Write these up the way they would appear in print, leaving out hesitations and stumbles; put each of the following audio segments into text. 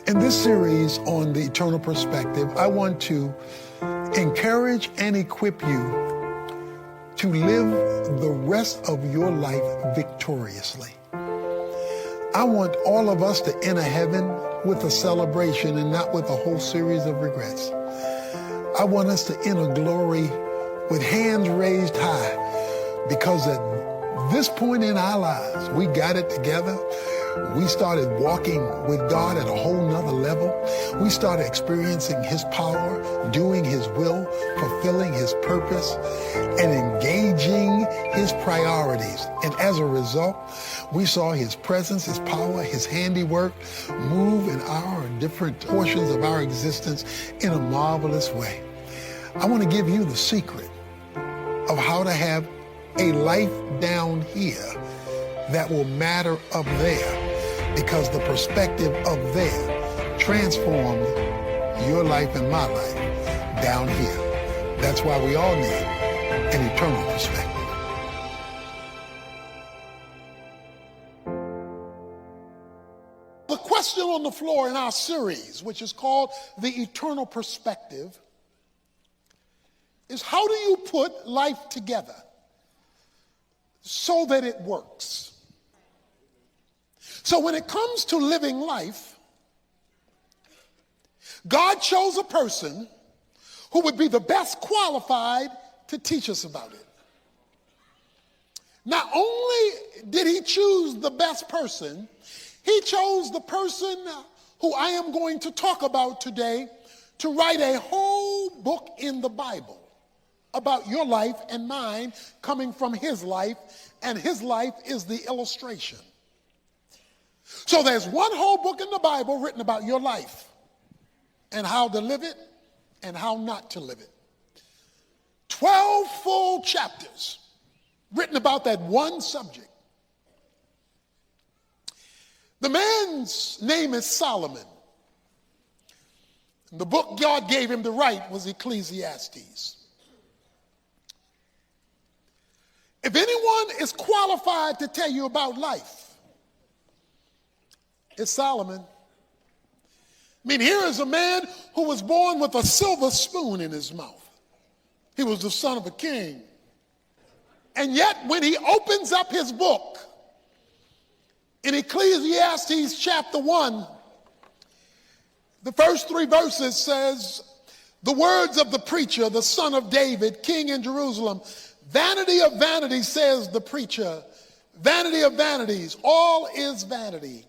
In this series on the eternal perspective, I want to encourage and equip you to live the rest of your life victoriously. I want all of us to enter heaven with a celebration and not with a whole series of regrets. I want us to enter glory with hands raised high, because at this point in our lives, we got it together. We started walking with God at a whole nother level. We started experiencing His power, doing His will, fulfilling His purpose, and engaging His priorities. And as a result, we saw His presence, His power, His handiwork move in our different portions of our existence in a marvelous way. I want to give you the secret of how to have a life down here that will matter up there, because the perspective up there transformed your life and my life down here. That's why we all need an eternal perspective. The question on the floor in our series, which is called The Eternal Perspective, is how do you put life together so that it works? So when it comes to living life, God chose a person who would be the best qualified to teach us about it. Not only did He choose the best person, He chose the person who I am going to talk about today to write a whole book in the Bible about your life and mine, coming from His life, and His life is the illustration. So there's one whole book in the Bible written about your life and how to live it and how not to live it. 12 full chapters written about that one subject. The man's name is Solomon. The book God gave him to write was Ecclesiastes. If anyone is qualified to tell you about life, it's Solomon. I mean, here is a man who was born with a silver spoon in his mouth. He was the son of a king. And yet, when he opens up his book, in Ecclesiastes chapter 1, the first 3 verses says, the words of the preacher, the son of David, king in Jerusalem, vanity of vanities, says the preacher, vanity of vanities, all is vanity.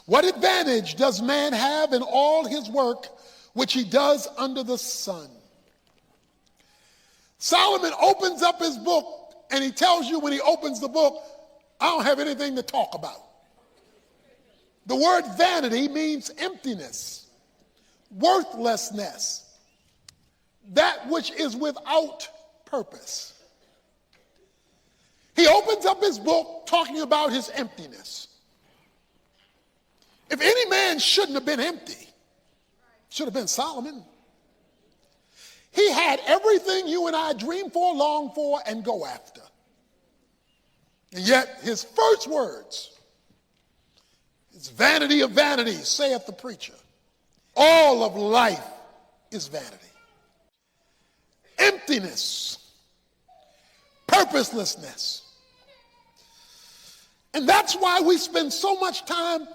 What advantage does man have in all his work which he does under the sun? Solomon opens up his book and he tells you when he opens the book, I don't have anything to talk about. The word vanity means emptiness, worthlessness, that which is without purpose. He opens up his book talking about his emptiness. If any man shouldn't have been empty, should have been Solomon. He had everything you and I dream for, long for, and go after. And yet his first words is vanity of vanities, saith the preacher. All of life is vanity. Emptiness, purposelessness. And that's why we spend so much time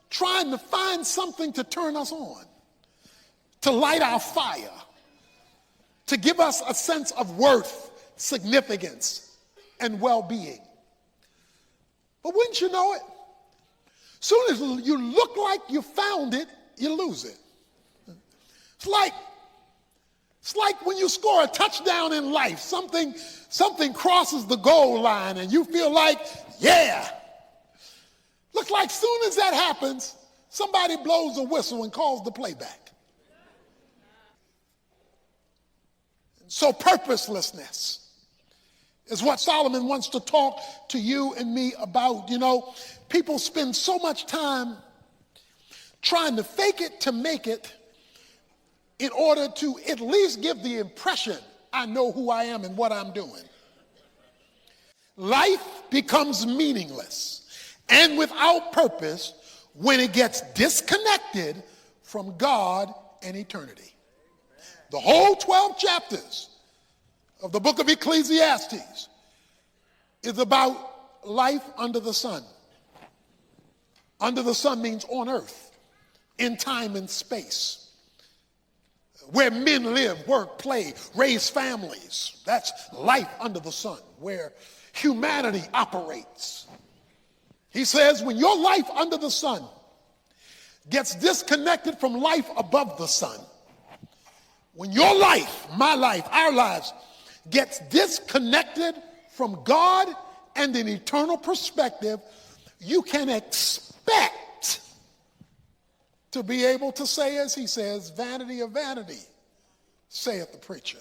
trying to find something to turn us on, to light our fire, to give us a sense of worth, significance, and well-being. But wouldn't you know it? Soon as you look like you found it, you lose it. It's like when you score a touchdown in life, something crosses the goal line and you feel like, yeah. Looks like soon as that happens, somebody blows a whistle and calls the playback. So purposelessness is what Solomon wants to talk to you and me about. You know, people spend so much time trying to fake it to make it in order to at least give the impression I know who I am and what I'm doing. Life becomes meaningless and without purpose when it gets disconnected from God and eternity. The whole 12 chapters of the book of Ecclesiastes is about life under the sun. Under the sun means on earth, in time and space, where men live, work, play, raise families. That's life under the sun, where humanity operates. He says, when your life under the sun gets disconnected from life above the sun, when your life, my life, our lives, gets disconnected from God and an eternal perspective, you can expect to be able to say, as he says, vanity of vanity, saith the preacher.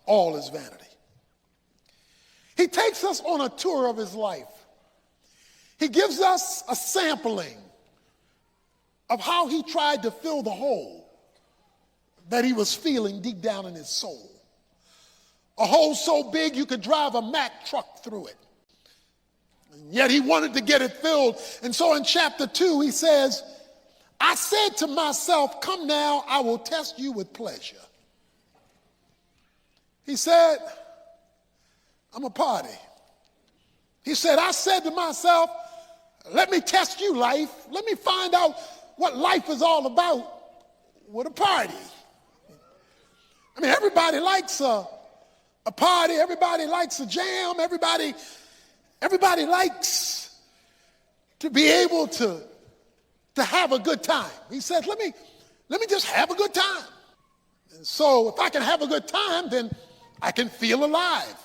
All is vanity. He takes us on a tour of his life. He gives us a sampling of how he tried to fill the hole that he was feeling deep down in his soul. A hole so big you could drive a Mack truck through it. And yet he wanted to get it filled. And so in chapter 2 he says, I said to myself, come now, I will test you with pleasure. He said, I'm a party. He said, I said to myself, let me test you, life. Let me find out what life is all about with a party. I mean, everybody likes a party. Everybody likes a jam. Everybody likes to be able to have a good time. He says, let me just have a good time. And so if I can have a good time, then I can feel alive.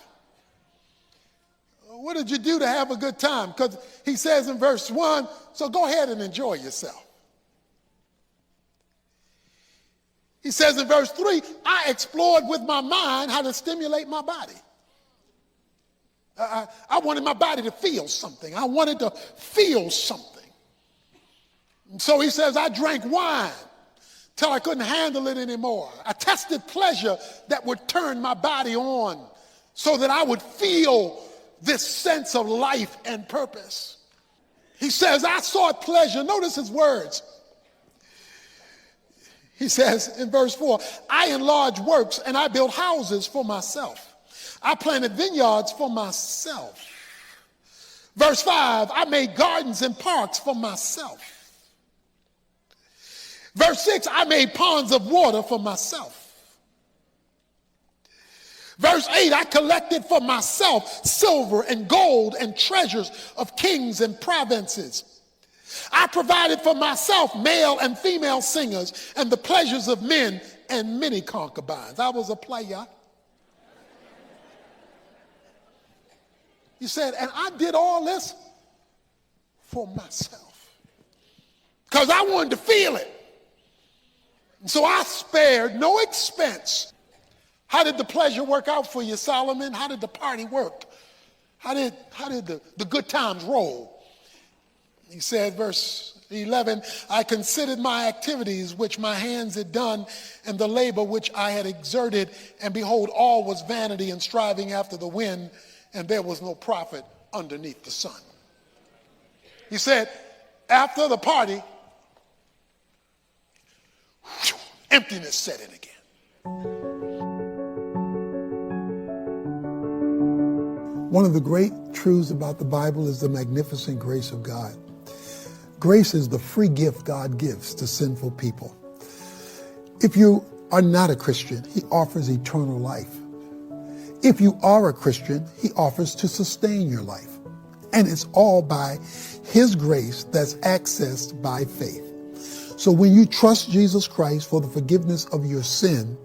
What did you do to have a good time? Because he says in verse 1, so go ahead and enjoy yourself. He says in verse 3, I explored with my mind how to stimulate my body. I wanted my body to feel something. I wanted to feel something. And so he says, I drank wine till I couldn't handle it anymore. I tested pleasure that would turn my body on so that I would feel this sense of life and purpose. He says, I sought pleasure. Notice his words. He says in verse 4, I enlarged works and I built houses for myself. I planted vineyards for myself. Verse 5, I made gardens and parks for myself. Verse 6, I made ponds of water for myself. Verse 8, I collected for myself silver and gold and treasures of kings and provinces. I provided for myself male and female singers and the pleasures of men and many concubines. I was a player. He said, and I did all this for myself because I wanted to feel it. And so I spared no expense. How did the pleasure work out for you, Solomon? How did the party work? How did the good times roll? He said, verse 11, I considered my activities which my hands had done and the labor which I had exerted, and behold, all was vanity and striving after the wind, and there was no profit underneath the sun. He said, after the party, emptiness set in again. One of the great truths about the Bible is the magnificent grace of God. Grace is the free gift God gives to sinful people. If you are not a Christian, he offers eternal life. If you are a Christian, he offers to sustain your life. And it's all by his grace that's accessed by faith. So when you trust Jesus Christ for the forgiveness of your sin,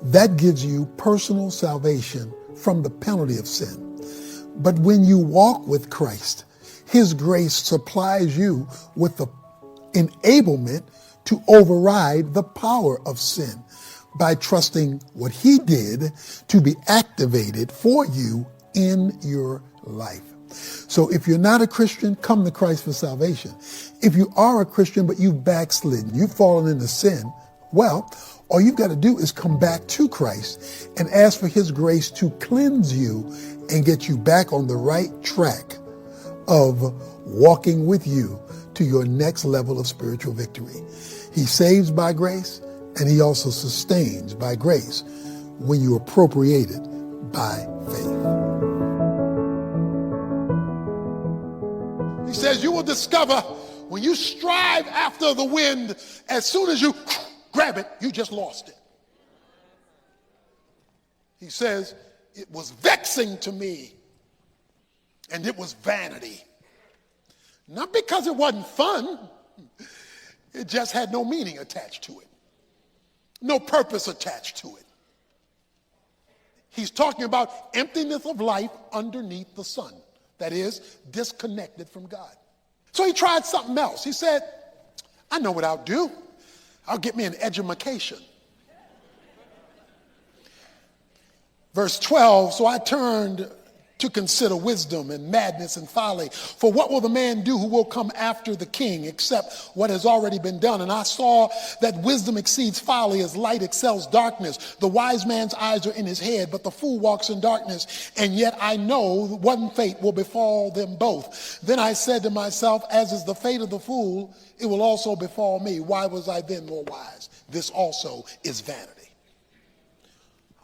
that gives you personal salvation from the penalty of sin. But when you walk with Christ, his grace supplies you with the enablement to override the power of sin by trusting what he did to be activated for you in your life. So if you're not a Christian, come to Christ for salvation. If you are a Christian, but you've backslidden, you've fallen into sin, well, all you've got to do is come back to Christ and ask for his grace to cleanse you and get you back on the right track of walking with you to your next level of spiritual victory. He saves by grace, and he also sustains by grace when you appropriate it by faith. He says you will discover when you strive after the wind, as soon as you grab it, you just lost it. He says, it was vexing to me, and it was vanity. Not because it wasn't fun, it just had no meaning attached to it, no purpose attached to it. He's talking about emptiness of life underneath the sun, that is, disconnected from God. So he tried something else. He said, I know what I'll do. I'll get me an edumacation. Verse 12, so I turned to consider wisdom and madness and folly. For what will the man do who will come after the king except what has already been done? And I saw that wisdom exceeds folly as light excels darkness. The wise man's eyes are in his head, but the fool walks in darkness. And yet I know one fate will befall them both. Then I said to myself, as is the fate of the fool, it will also befall me. Why was I then more wise? This also is vanity.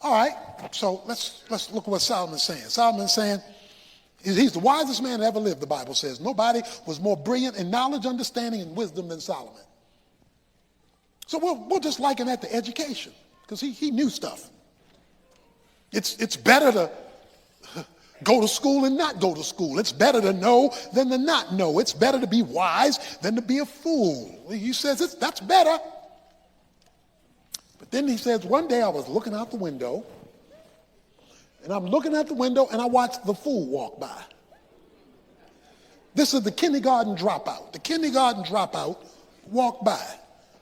All right, so let's look at what Solomon's saying. Solomon's saying he's the wisest man that ever lived, the Bible says. Nobody was more brilliant in knowledge, understanding, and wisdom than Solomon. So we'll just liken that to education, because he knew stuff. It's better to go to school and not go to school. It's better to know than to not know. It's better to be wise than to be a fool. He says that's better. But then he says, one day I was looking out the window, and I'm looking out the window, and I watched the fool walk by. This is the kindergarten dropout. The kindergarten dropout walked by.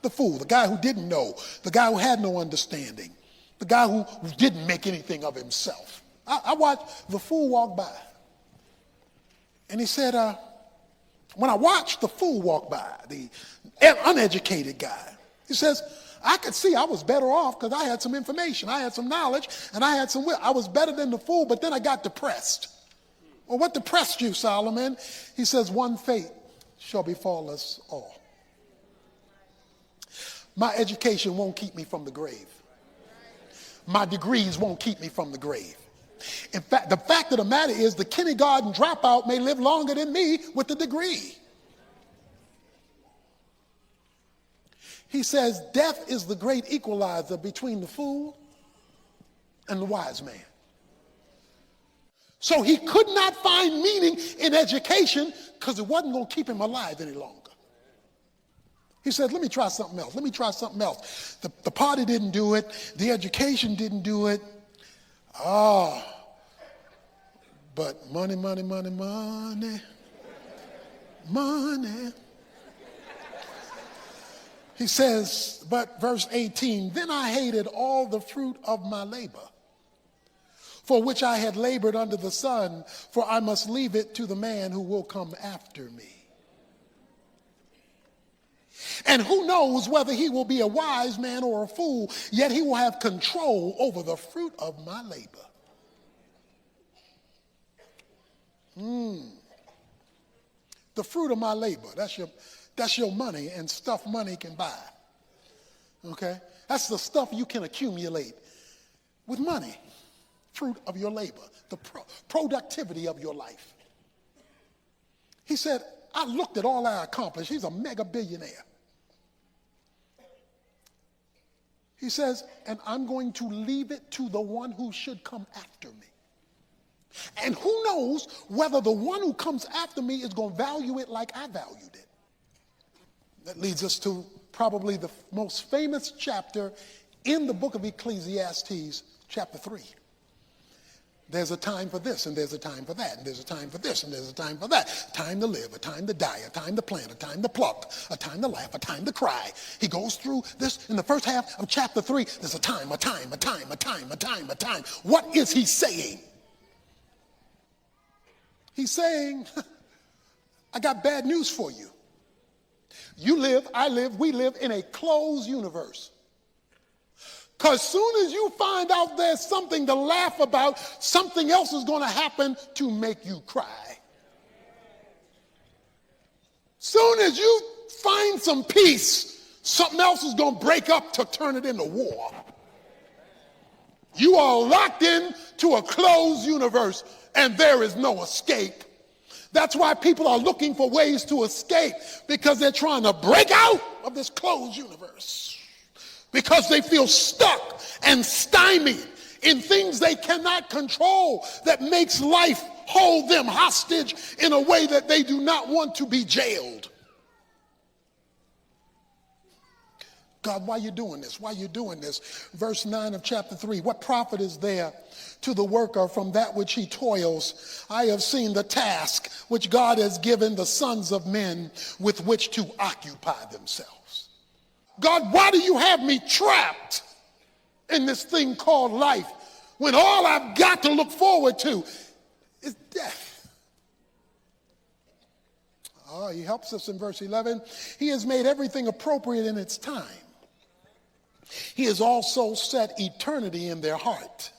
The fool, the guy who didn't know, the guy who had no understanding, the guy who didn't make anything of himself. I watched the fool walk by. And he said, when I watched the fool walk by, the uneducated guy, he says, I could see I was better off because I had some information, I had some knowledge, and I had some will. I was better than the fool, but then I got depressed. Well, what depressed you, Solomon? He says, one fate shall befall us all. My education won't keep me from the grave. My degrees won't keep me from the grave. In fact, the fact of the matter is the kindergarten dropout may live longer than me with the degree. He says, death is the great equalizer between the fool and the wise man. So he could not find meaning in education because it wasn't going to keep him alive any longer. He said, let me try something else. Let me try something else. The party didn't do it. The education didn't do it. But money, money, money, money, money. He says, but verse 18, then I hated all the fruit of my labor, for which I had labored under the sun, for I must leave it to the man who will come after me. And who knows whether he will be a wise man or a fool, yet he will have control over the fruit of my labor. The fruit of my labor, that's your money and stuff money can buy. Okay? That's the stuff you can accumulate with money. Fruit of your labor, the productivity of your life. He said, I looked at all I accomplished. He's a mega billionaire. He says, and I'm going to leave it to the one who should come after me. And who knows whether the one who comes after me is going to value it like I valued it. That leads us to probably the most famous chapter in the book of Ecclesiastes, chapter 3. There's a time for this, and there's a time for that, and there's a time for this, and there's a time for that. Time to live, a time to die, a time to plant, a time to pluck, a time to laugh, a time to cry. He goes through this in the first half of chapter 3. There's a time, a time, a time, a time, a time, a time. What is he saying? He's saying, I got bad news for you. You live, I live, we live in a closed universe. Because soon as you find out there's something to laugh about, something else is going to happen to make you cry. Soon as you find some peace, something else is going to break up to turn it into war. You are locked in to a closed universe, and there is no escape. That's why people are looking for ways to escape, because they're trying to break out of this closed universe, because they feel stuck and stymied in things they cannot control that makes life hold them hostage in a way that they do not want to be jailed. God, why are you doing this? Why are you doing this? Verse 9 of chapter 3, what profit is there to the worker from that which he toils? I have seen the task which God has given the sons of men with which to occupy themselves. God, why do you have me trapped in this thing called life when all I've got to look forward to is death? Oh, he helps us in verse 11. He has made everything appropriate in its time. He has also set eternity in their heart.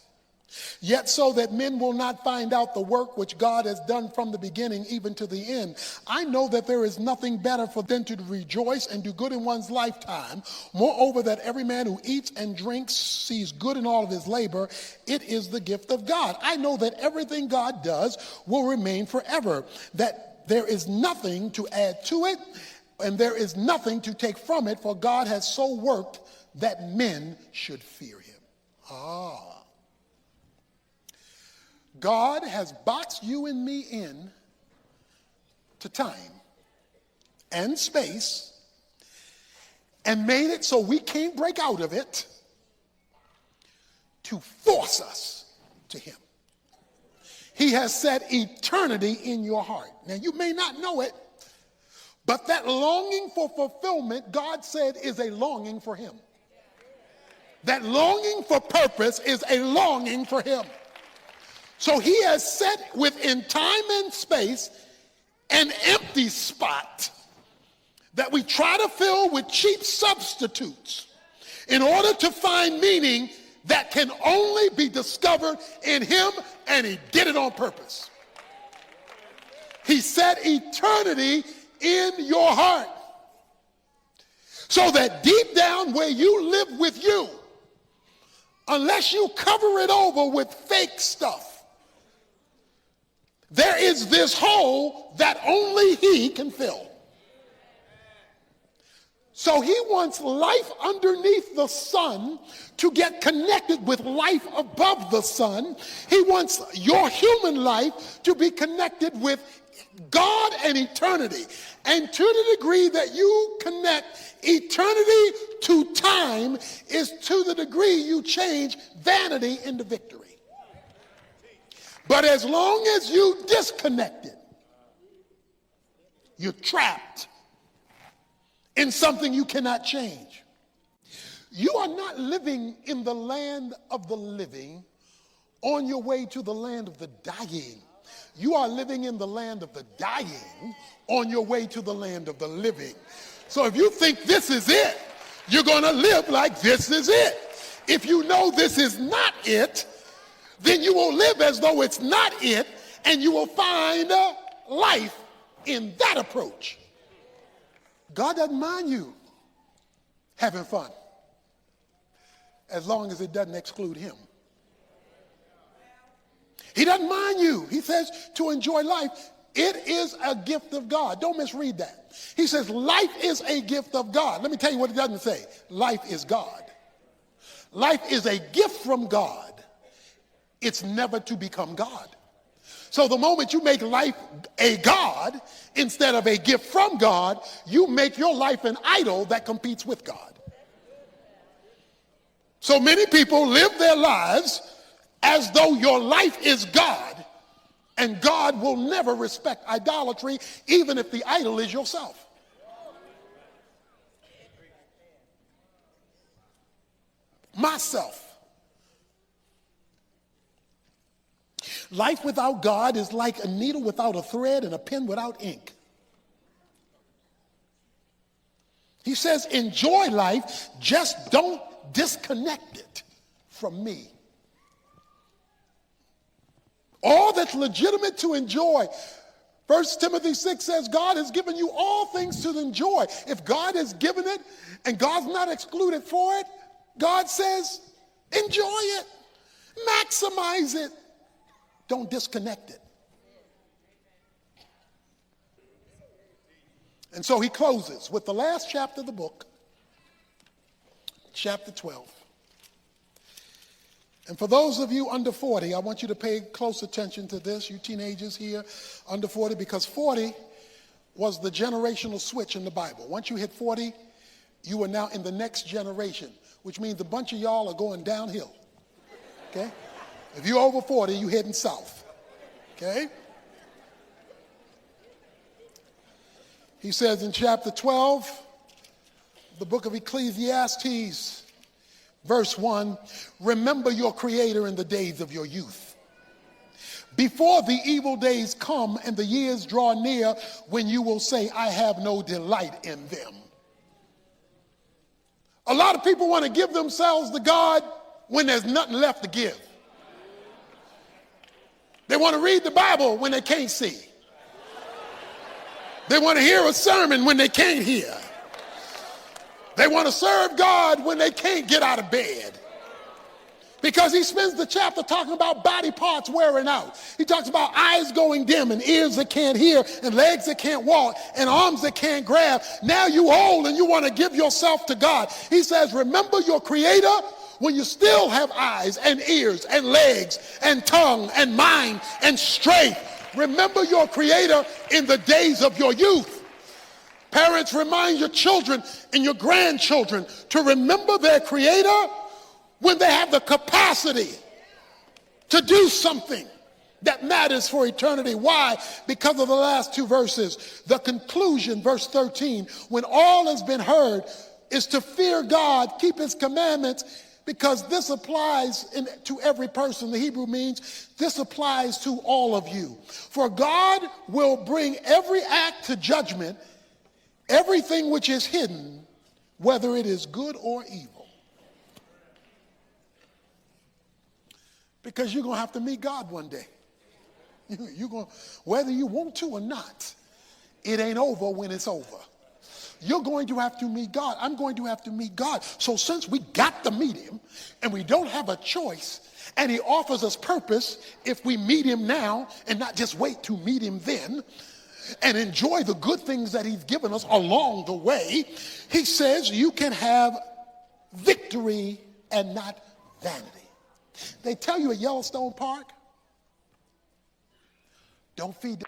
Yet so that men will not find out the work which God has done from the beginning even to the end. I know that there is nothing better for them to rejoice and do good in one's lifetime. Moreover, that every man who eats and drinks sees good in all of his labor. It is the gift of God. I know that everything God does will remain forever, that there is nothing to add to it, and there is nothing to take from it, for God has so worked that men should fear him. God has boxed you and me in to time and space and made it so we can't break out of it to force us to him. He has set eternity in your heart. Now, you may not know it, but that longing for fulfillment, God said, is a longing for him. That longing for purpose is a longing for him. So he has set within time and space an empty spot that we try to fill with cheap substitutes in order to find meaning that can only be discovered in him, and he did it on purpose. He set eternity in your heart so that deep down where you live with you, unless you cover it over with fake stuff, there is this hole that only he can fill. So he wants life underneath the sun to get connected with life above the sun. He wants your human life to be connected with God and eternity. And to the degree that you connect eternity to time is to the degree you change vanity into victory. But as long as you disconnect it, you're trapped in something you cannot change. You are not living in the land of the living on your way to the land of the dying. You are living in the land of the dying on your way to the land of the living. So if you think this is it, you're going to live like this is it. If you know this is not it, then you will live as though it's not it, and you will find life in that approach. God doesn't mind you having fun as long as it doesn't exclude him. He doesn't mind you. He says to enjoy life. It is a gift of God. Don't misread that. He says life is a gift of God. Let me tell you what it doesn't say. Life is God. Life is a gift from God. It's never to become God. So the moment you make life a God instead of a gift from God, you make your life an idol that competes with God. So many people live their lives as though your life is God, and God will never respect idolatry, even if the idol is yourself. Myself. Life without God is like a needle without a thread and a pen without ink. He says, enjoy life, just don't disconnect it from me. All that's legitimate to enjoy, First Timothy 6 says God has given you all things to enjoy. If God has given it and God's not excluded for it, God says enjoy it, maximize it, don't disconnect it. And so he closes with the last chapter of the book, chapter 12. And for those of you under 40, I want you to pay close attention to this, you teenagers here under 40, because 40 was the generational switch in the Bible. Once you hit 40, you are now in the next generation, which means a bunch of y'all are going downhill, okay? If you're over 40, you're heading south, okay? He says in chapter 12, the book of Ecclesiastes, verse 1, remember your Creator in the days of your youth, before the evil days come and the years draw near when you will say, I have no delight in them. A lot of people want to give themselves to God when there's nothing left to give. They want to read the Bible when they can't see. They want to hear a sermon when they can't hear. They want to serve God when they can't get out of bed. Because he spends the chapter talking about body parts wearing out. He talks about eyes going dim and ears that can't hear and legs that can't walk and arms that can't grab. Now you old and you want to give yourself to God. He says, remember your Creator when you still have eyes and ears and legs and tongue and mind and strength. Remember your Creator in the days of your youth. Parents, remind your children and your grandchildren to remember their Creator when they have the capacity to do something that matters for eternity. Why? Because of the last two verses. The conclusion, verse 13, when all has been heard, is to fear God, keep his commandments, because this applies to every person. The Hebrew means this applies to all of you. For God will bring every act to judgment, everything which is hidden, whether it is good or evil. Because you're going to have to meet God one day. You're going, whether you want to or not, it ain't over when it's over. You're going to have to meet God. I'm going to have to meet God. So since we got to meet him and we don't have a choice, and he offers us purpose if we meet him now and not just wait to meet him then, and enjoy the good things that he's given us along the way, he says you can have victory and not vanity. They tell you at Yellowstone Park, don't feed the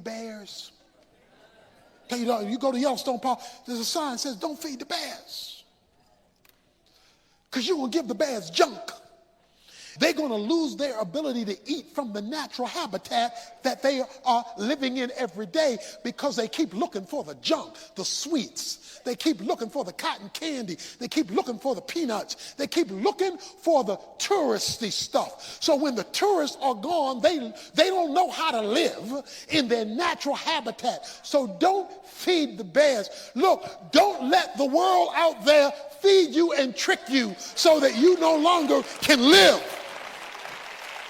bears. You go to Yellowstone Park, there's a sign that says, don't feed the bears. Because you're going to give the bears junk. They're going to lose their ability to eat from the natural habitat that they are living in every day because they keep looking for the junk, the sweets. They keep looking for the cotton candy. They keep looking for the peanuts. They keep looking for the touristy stuff. So when the tourists are gone, they don't know how to live in their natural habitat. So don't feed the bears. Look, don't let the world out there feed you and trick you so that you no longer can live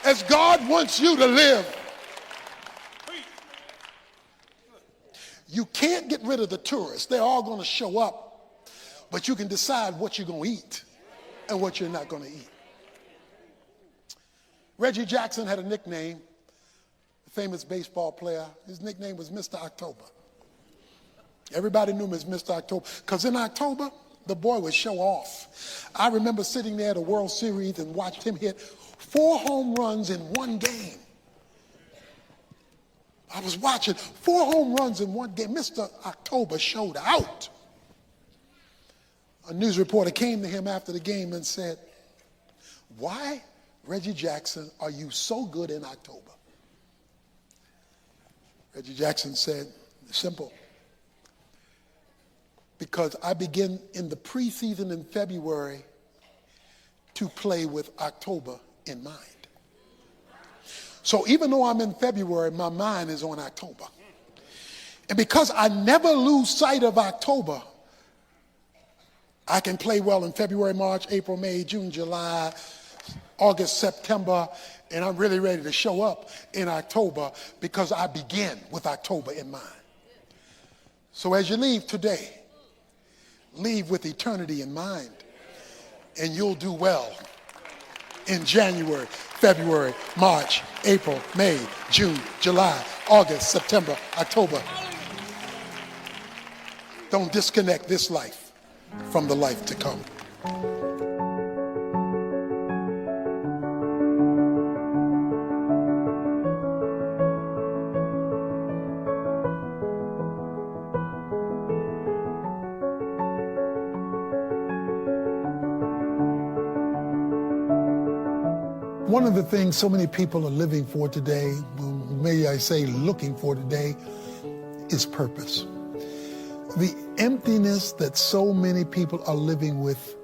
as God wants you to live. You can't get rid of the tourists. They're all going to show up. But you can decide what you're going to eat and what you're not going to eat. Reggie Jackson had a nickname, a famous baseball player. His nickname was Mr. October. Everybody knew him as Mr. October because in October, the boy would show off. I remember sitting there at a World Series and watched him hit 4 home runs in one game. I was watching 4 home runs in one game. Mr. October showed out. A news reporter came to him after the game and said, why, Reggie Jackson, are you so good in October? Reggie Jackson said, simple. Because I begin in the preseason in February to play with October in mind. So even though I'm in February, my mind is on October. And because I never lose sight of October, I can play well in February, March, April, May, June, July, August, September, and I'm really ready to show up in October because I begin with October in mind. So as you leave today, leave with eternity in mind, and you'll do well in January, February, March, April, May, June, July, August, September, October. Don't disconnect this life from the life to come. One of the things so many people are living for today, maybe I say looking for today, is purpose. The emptiness that so many people are living with.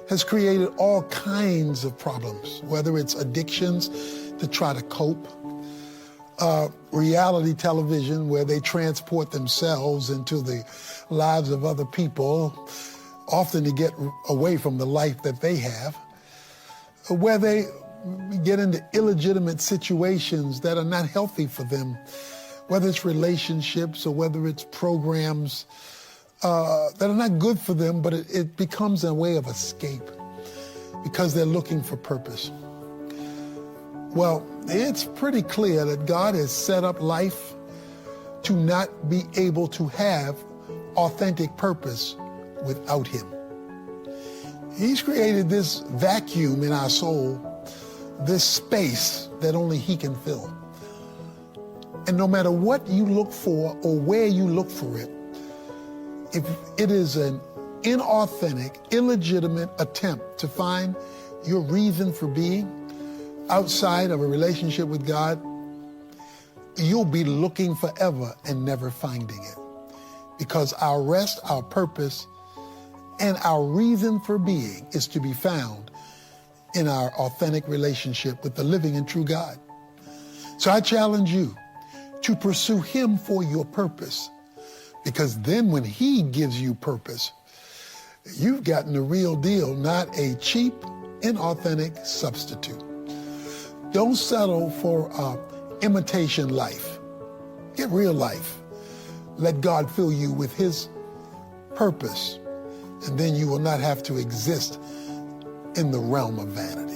has created all kinds of problems, whether it's addictions to try to cope, reality television where they transport themselves into the lives of other people, often to get away from the life that they have, where they get into illegitimate situations that are not healthy for them, whether it's relationships or whether it's programs that are not good for them, but it becomes a way of escape because they're looking for purpose. Well, it's pretty clear that God has set up life to not be able to have authentic purpose without Him. He's created this vacuum in our soul, this space that only He can fill. And no matter what you look for or where you look for it, if it is an inauthentic, illegitimate attempt to find your reason for being outside of a relationship with God, you'll be looking forever and never finding it. Because our rest, our purpose, and our reason for being is to be found in our authentic relationship with the living and true God. So I challenge you to pursue Him for your purpose, because then when He gives you purpose, you've gotten the real deal, not a cheap, inauthentic substitute. Don't settle for imitation life. Get real life. Let God fill you with His purpose, and then you will not have to exist in the realm of vanity.